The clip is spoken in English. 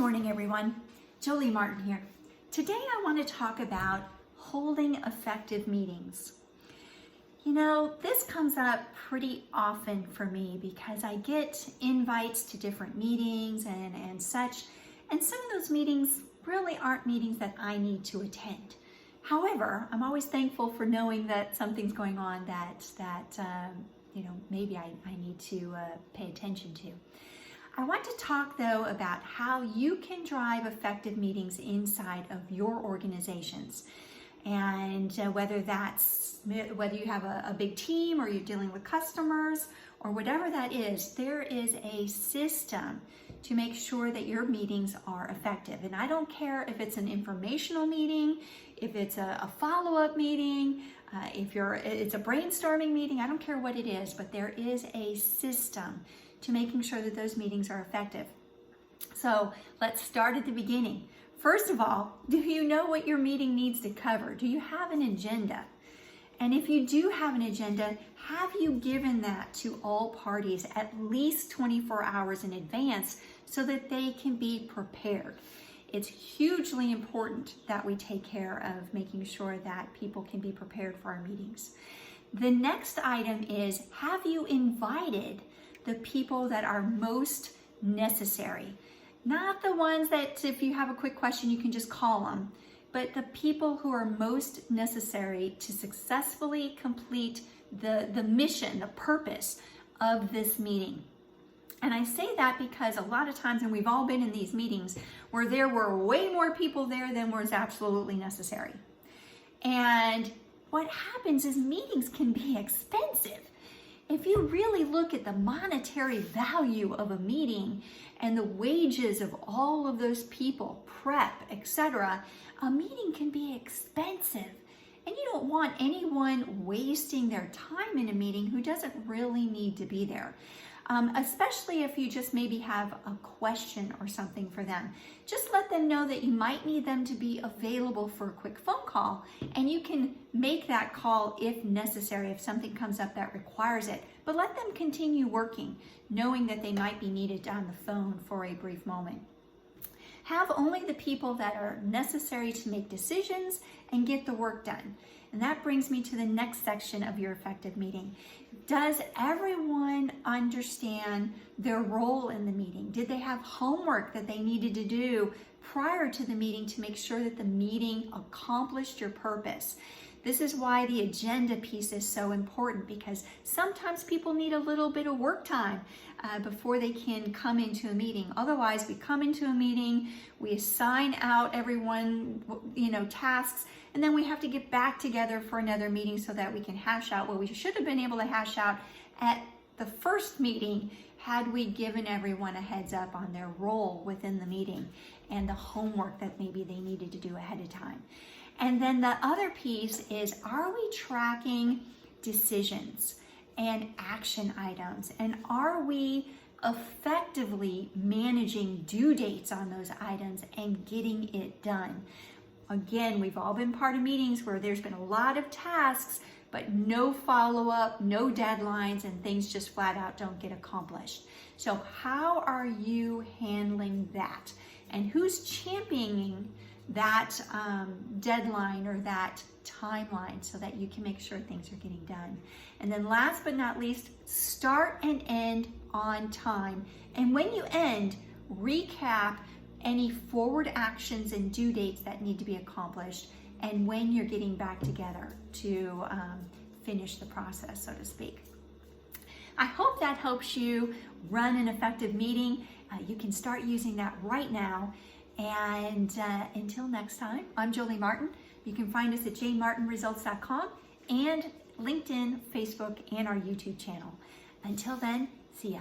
morning, everyone. Jolie Martin here. Today I want to talk about holding effective meetings. You know, this comes up pretty often for me because I get invites to different meetings and such, and some of those meetings really aren't meetings that I need to attend. However, I'm always thankful for knowing that something's going on that maybe I need to pay attention to. I want to talk though about how you can drive effective meetings inside of your organizations, and whether you have a big team or you're dealing with customers or whatever that is, there is a system to make sure that your meetings are effective. And I don't care if it's an informational meeting, if it's a follow-up meeting, it's a brainstorming meeting. I don't care what it is, but there is a system to making sure that those meetings are effective. So let's start at the beginning. First of all, do you know what your meeting needs to cover? Do you have an agenda? And if you do have an agenda, have you given that to all parties at least 24 hours in advance so that they can be prepared? It's hugely important that we take care of making sure that people can be prepared for our meetings. The next item is, have you invited the people that are most necessary? Not the ones that if you have a quick question, you can just call them, but the people who are most necessary to successfully complete the mission, the purpose of this meeting. And I say that because a lot of times, and we've all been in these meetings where there were way more people there than was absolutely necessary. And what happens is meetings can be expensive. If you really look at the monetary value of a meeting and the wages of all of those people, prep, etc., a meeting can be expensive. And you don't want anyone wasting their time in a meeting who doesn't really need to be there. Especially if you just maybe have a question or something for them. Just let them know that you might need them to be available for a quick phone call, and you can make that call if necessary, if something comes up that requires it. But let them continue working, knowing that they might be needed on the phone for a brief moment. Have only the people that are necessary to make decisions and get the work done. And that brings me to the next section of your effective meeting. Does everyone understand their role in the meeting? Did they have homework that they needed to do prior to the meeting to make sure that the meeting accomplished your purpose? This is why the agenda piece is so important, because sometimes people need a little bit of work time before they can come into a meeting. Otherwise, we come into a meeting, we assign out everyone, tasks, and then we have to get back together for another meeting so that we can hash out what we should have been able to hash out at the first meeting had we given everyone a heads up on their role within the meeting and the homework that maybe they needed to do ahead of time. And then the other piece is, are we tracking decisions and action items? And are we effectively managing due dates on those items and getting it done? Again, we've all been part of meetings where there's been a lot of tasks, but no follow-up, no deadlines, and things just flat out don't get accomplished. So how are you handling that? And who's championing that deadline or that timeline so that you can make sure things are getting done? And then last but not least, start and end on time. And when you end, recap any forward actions and due dates that need to be accomplished, and when you're getting back together to finish the process, so to speak. I hope that helps you run an effective meeting. You can start using that right now. And until next time, I'm Jolie Martin. You can find us at jmartinresults.com and LinkedIn, Facebook, and our YouTube channel. Until then, see ya.